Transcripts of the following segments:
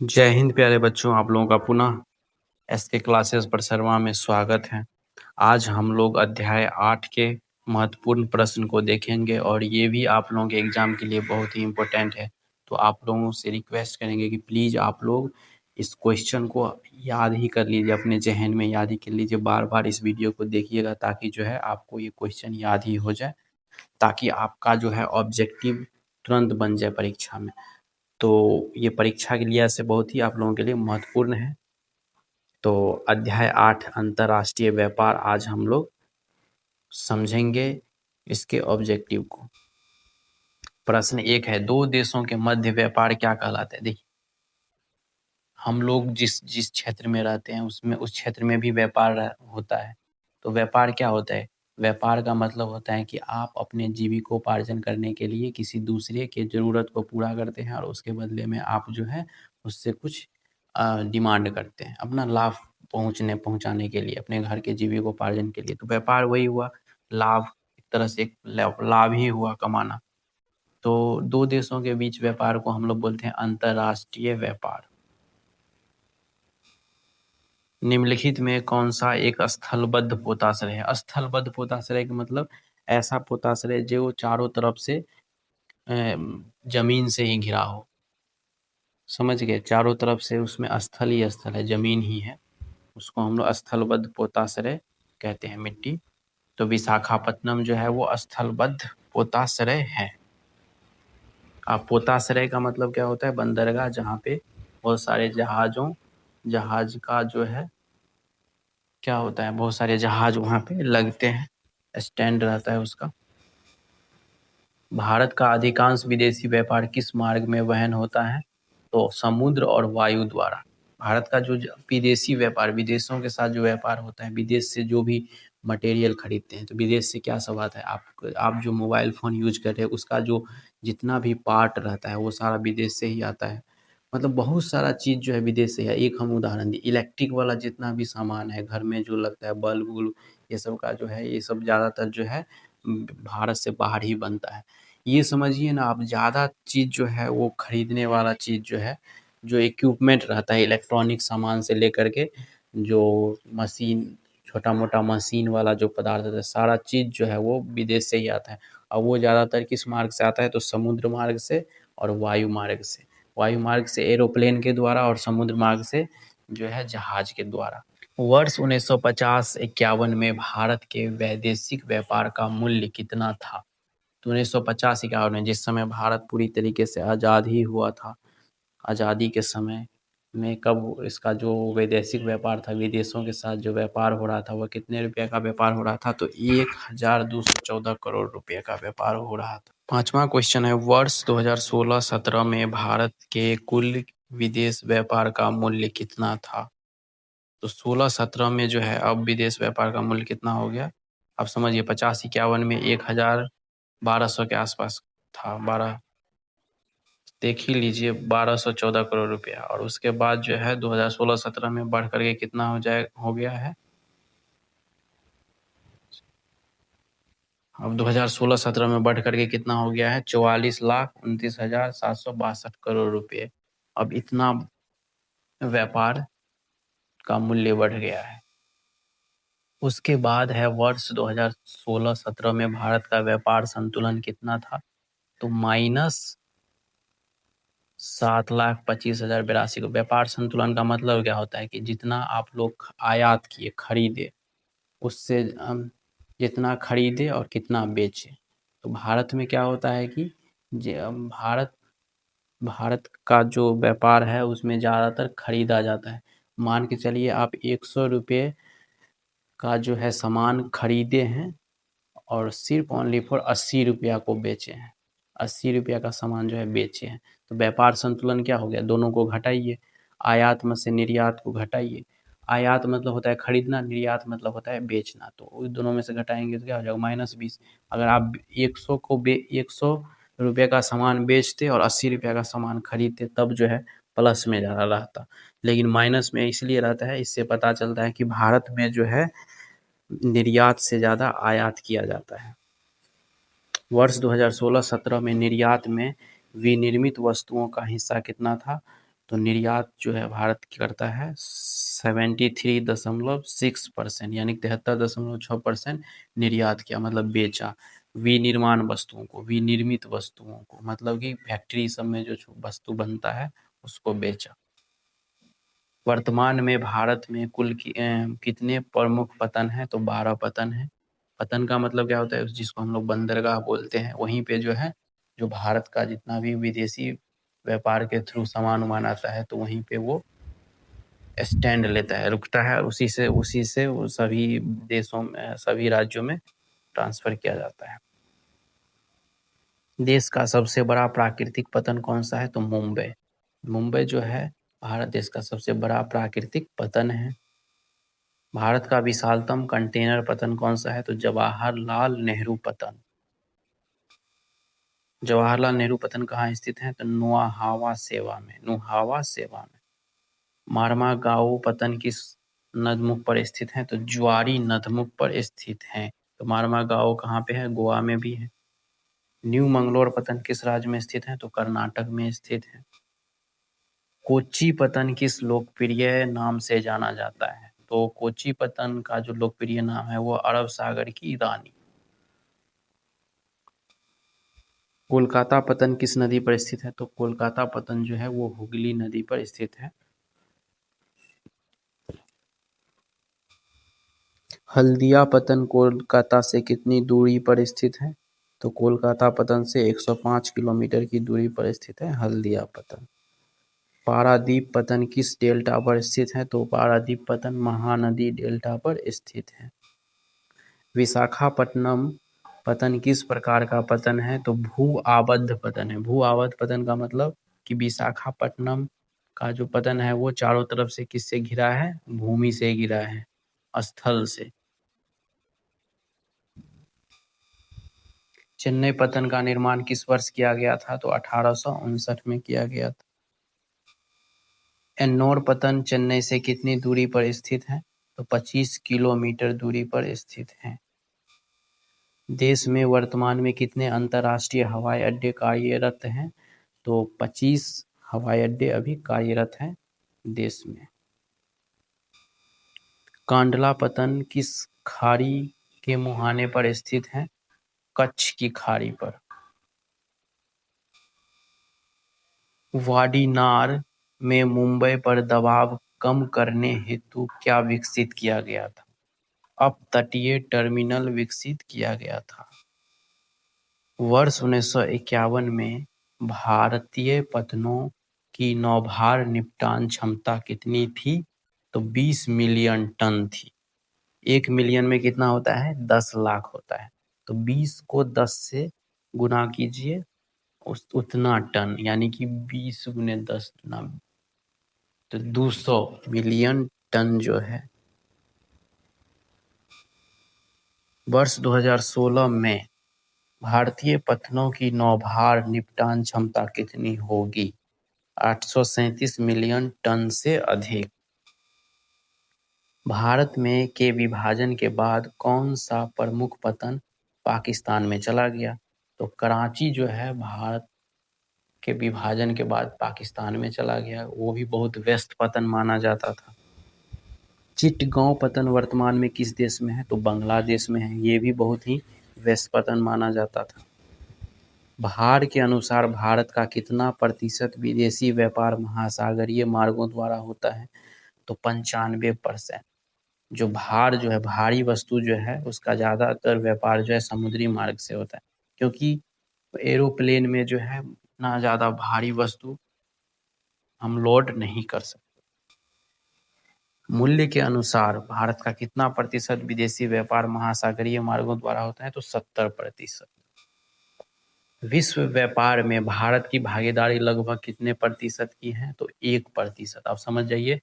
जय हिंद प्यारे बच्चों, आप लोगों का पुनः एसके क्लासेस पर शर्मा में स्वागत है। आज हम लोग अध्याय 8 के महत्वपूर्ण प्रश्न को देखेंगे और ये भी आप लोगों के एग्जाम के लिए बहुत ही इम्पोर्टेंट है। तो आप लोगों से रिक्वेस्ट करेंगे कि प्लीज़ आप लोग इस क्वेश्चन को याद ही कर लीजिए, अपने जहन में याद ही कर लीजिए, बार बार इस वीडियो को देखिएगा ताकि जो है आपको ये क्वेश्चन याद ही हो जाए, ताकि आपका जो है ऑब्जेक्टिव तुरंत बन जाए परीक्षा में। तो ये परीक्षा के लिहाज से बहुत ही आप लोगों के लिए महत्वपूर्ण है। तो अध्याय 8 अंतर्राष्ट्रीय व्यापार आज हम लोग समझेंगे इसके ऑब्जेक्टिव को। प्रश्न 1 है, दो देशों के मध्य व्यापार क्या कहलाता है? देखिए, हम लोग जिस जिस क्षेत्र में रहते हैं उसमें उस क्षेत्र में भी व्यापार होता है। तो व्यापार क्या होता है? व्यापार का मतलब होता है कि आप अपने जीविकोपार्जन करने के लिए किसी दूसरे के ज़रूरत को पूरा करते हैं और उसके बदले में आप जो है उससे कुछ डिमांड करते हैं अपना लाभ पहुँचाने के लिए, अपने घर के जीविकोपार्जन के लिए। तो व्यापार वही हुआ, लाभ, एक तरह से एक लाभ ही हुआ, कमाना। तो दो देशों के बीच व्यापार को हम लोग बोलते हैं अंतर्राष्ट्रीय व्यापार। निम्नलिखित में कौन सा एक स्थलबद्ध पोताश्रय है? स्थलबद्ध पोताश्रय का मतलब ऐसा पोताश्रय जो चारों तरफ से जमीन से ही घिरा हो। समझ गए? चारों तरफ से उसमें स्थल ही स्थल है, जमीन ही है, उसको हम लोग स्थलबद्ध पोताश्रय कहते हैं। मिट्टी, तो विशाखापत्तनम जो है वो स्थलबद्ध पोताश्रय है। अब पोताश्रय का मतलब क्या होता है? बंदरगाह, जहाँ पे बहुत सारे जहाज का जो है क्या होता है, बहुत सारे जहाज वहाँ पे लगते हैं, स्टैंड रहता है उसका। भारत का अधिकांश विदेशी व्यापार किस मार्ग में वहन होता है? तो समुद्र और वायु द्वारा। भारत का जो विदेशी व्यापार, विदेशों के साथ जो व्यापार होता है, विदेश से जो भी मटेरियल खरीदते हैं, तो विदेश से क्या सब आता है? आप जो मोबाइल फ़ोन यूज कर रहे हैं उसका जो जितना भी पार्ट रहता है वो सारा विदेश से ही आता है। मतलब बहुत सारा चीज़ जो है विदेश से है। एक हम उदाहरण दिए, इलेक्ट्रिक वाला जितना भी सामान है घर में जो लगता है, बल्ब वुल्ब, ये सब का जो है, ये सब ज़्यादातर जो है भारत से बाहर ही बनता है। ये समझिए ना आप, ज़्यादा चीज़ जो है वो खरीदने वाला चीज़ जो है, जो इक्विपमेंट रहता है इलेक्ट्रॉनिक सामान से लेकर के जो मशीन, छोटा मोटा मशीन वाला जो पदार्थ होता है, सारा चीज़ जो है वो विदेश से ही आता है। और वो ज़्यादातर किस मार्ग से आता है? तो समुद्र मार्ग से और वायु मार्ग से। वायु मार्ग से एरोप्लेन के द्वारा और समुद्र मार्ग से जो है जहाज के द्वारा। वर्ष 1950-51 में भारत के वैदेशिक व्यापार का मूल्य कितना था? तो 1950-51 में, जिस समय भारत पूरी तरीके से आज़ाद ही हुआ था, आज़ादी के समय में कब इसका जो वैदेशिक व्यापार था, विदेशों के साथ जो व्यापार हो रहा था, वह कितने रुपये का व्यापार हो रहा था? तो 1214 करोड़ रुपये का व्यापार हो रहा था। पांचवा क्वेश्चन है, वर्ष 2016-17 में भारत के कुल विदेश व्यापार का मूल्य कितना था? तो 16-17 में जो है अब विदेश व्यापार का मूल्य कितना हो गया? अब समझिए, 50-51 में 1200 के आसपास था, 12, देख ही लीजिए, 1214 करोड़ रुपया। और उसके बाद जो है 2016-17 में बढ़ करके कितना हो गया है? अब 2016-17 में बढ़ करके कितना हो गया है? 44,29,762 करोड़ रुपये। अब इतना व्यापार का मूल्य बढ़ गया है। उसके बाद है वर्ष 2016-17 में भारत का व्यापार संतुलन कितना था? तो -7,25,082 को। व्यापार संतुलन का मतलब क्या होता है कि जितना आप लोग आयात किए, खरीदे, उससे जितना खरीदे और कितना बेचे। तो भारत में क्या होता है कि भारत का जो व्यापार है उसमें ज़्यादातर खरीदा जाता है। मान के चलिए आप 100 रुपये का जो है सामान खरीदे हैं और सिर्फ ओनली फॉर 80 रुपया को बेचे हैं, 80 रुपया का सामान जो है बेचे हैं। तो व्यापार संतुलन क्या हो गया? दोनों को घटाइए, आयात में से निर्यात को घटाइए। आयात मतलब होता है खरीदना, निर्यात मतलब होता है बेचना। तो उस दोनों में से घटाएंगे तो क्या हो जाएगा? -20। अगर आप 100 रुपये का सामान बेचते और 80 रुपया का सामान खरीदते तब जो है प्लस में ज़्यादा रहता, लेकिन माइनस में इसलिए रहता है, इससे पता चलता है कि भारत में जो है निर्यात से ज़्यादा आयात किया जाता है। वर्ष 2016-17 में निर्यात में विनिर्मित वस्तुओं का हिस्सा कितना था? तो निर्यात जो है भारत करता है 73.6%, यानी 73.6% निर्यात किया, मतलब बेचा। विनिर्माण वस्तुओं को, विनिर्मित वस्तुओं को, मतलब कि फैक्ट्री सब में जो वस्तु बनता है उसको बेचा। वर्तमान में भारत में कुल कितने प्रमुख पतन है? तो 12 पतन है। पतन का मतलब क्या होता है? जिसको हम लोग बंदरगाह बोलते हैं, वहीं पे जो है जो भारत का जितना भी विदेशी व्यापार के थ्रू सामान उमान आता है तो वहीं पे वो स्टैंड लेता है, रुकता है, और उसी से वो सभी देशों में, सभी राज्यों में ट्रांसफर किया जाता है। देश का सबसे बड़ा प्राकृतिक पतन कौन सा है? तो मुंबई। मुंबई जो है भारत देश का सबसे बड़ा प्राकृतिक पतन है। भारत का विशालतम कंटेनर पतन कौन सा है? तो जवाहरलाल नेहरू पतन। जवाहरलाल नेहरू पतन कहाँ स्थित है? तो नुआहावा सेवा में, नुहावा सेवा में। मारमागाओ पतन किस नदमुख पर स्थित है? तो ज्वारी नदमुख पर स्थित है। तो मारमागाओ कहाँ पे है? गोवा में भी है। न्यू मंगलोर पतन किस राज्य में स्थित है? तो कर्नाटक में स्थित है। कोच्चि पतन किस लोकप्रिय नाम से जाना जाता है? तो कोच्चि पतन का जो लोकप्रिय नाम है वो अरब सागर की रानी। कोलकाता पतन किस नदी पर स्थित है? तो कोलकाता पतन जो है वो हुगली नदी पर स्थित है। हल्दिया पतन कोलकाता से कितनी दूरी पर स्थित है? तो कोलकाता पतन से 105 किलोमीटर की दूरी पर स्थित है हल्दिया पतन। पारादीप पतन किस डेल्टा पर स्थित है? तो पारादीप पतन महानदी डेल्टा पर स्थित है। विशाखापट्टनम पतन किस प्रकार का पतन है? तो भू आबद्ध पतन है। भू आबद्ध पतन का मतलब कि विशाखापट्टनम का जो पतन है वो चारों तरफ से किससे घिरा है? भूमि से घिरा है, स्थल से। चेन्नई पतन का निर्माण किस वर्ष किया गया था? तो 1859 में किया गया था। एन्नोर पतन चेन्नई से कितनी दूरी पर स्थित है? तो 25 किलोमीटर दूरी पर स्थित है। देश में वर्तमान में कितने अंतर्राष्ट्रीय हवाई अड्डे कार्यरत हैं? तो 25 हवाई अड्डे अभी कार्यरत हैं देश में। कांडला पतन किस खाड़ी के मुहाने पर स्थित है? कच्छ की खाड़ी पर। वाडी नार में मुंबई पर दबाव कम करने हेतु क्या विकसित किया गया था? अपतटीय टर्मिनल विकसित किया गया था। वर्ष 1951 में भारतीय पतनों की नौभार निपटान क्षमता कितनी थी? तो 20 मिलियन टन थी। 1 मिलियन में कितना होता है? 10 लाख होता है। तो 20 को 10 से गुना कीजिए, उतना टन, यानी कि 20 गुने 10 गुना, तो 200 मिलियन टन जो है। वर्ष 2016 में भारतीय पत्तनों की नौभार निपटान क्षमता कितनी होगी? 837 मिलियन टन से अधिक। भारत में के विभाजन के बाद कौन सा प्रमुख पतन पाकिस्तान में चला गया? तो कराची जो है भारत के विभाजन के बाद पाकिस्तान में चला गया। वो भी बहुत व्यस्त पतन माना जाता था। चिटगांव पतन वर्तमान में किस देश में है? तो बांग्लादेश में है। ये भी बहुत ही व्यस्त पतन माना जाता था। भार के अनुसार भारत का कितना प्रतिशत विदेशी व्यापार महासागरीय मार्गों द्वारा होता है? तो 95%। जो भार जो है, भारी वस्तु जो है, उसका ज़्यादातर व्यापार जो है समुद्री मार्ग से होता है, क्योंकि एरोप्लेन में जो है इतना ज़्यादा भारी वस्तु हम लोड नहीं कर सकते। मूल्य के अनुसार भारत का कितना प्रतिशत विदेशी व्यापार महासागरीय मार्गों द्वारा होता है? तो 70%। विश्व व्यापार में भारत की भागीदारी लगभग कितने प्रतिशत की है? तो 1%। आप समझ जाइए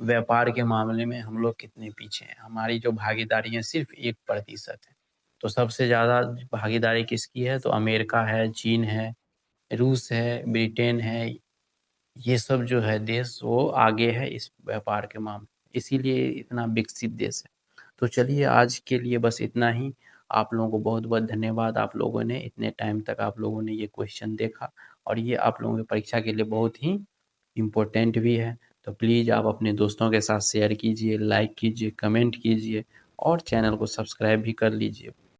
व्यापार के मामले में हम लोग कितने पीछे हैं। हमारी जो भागीदारी है सिर्फ 1% है। तो सबसे ज़्यादा भागीदारी किसकी है? तो अमेरिका है, चीन है, रूस है, ब्रिटेन है। ये सब जो है देश वो आगे है इस व्यापार के मामले, इसीलिए इतना विकसित देश है। तो चलिए आज के लिए बस इतना ही। आप लोगों को बहुत बहुत धन्यवाद। आप लोगों ने इतने टाइम तक आप लोगों ने ये क्वेश्चन देखा, और ये आप लोगों की परीक्षा के लिए बहुत ही इम्पोर्टेंट भी है। तो प्लीज़ आप अपने दोस्तों के साथ शेयर कीजिए, लाइक कीजिए, कमेंट कीजिए और चैनल को सब्सक्राइब भी कर लीजिए।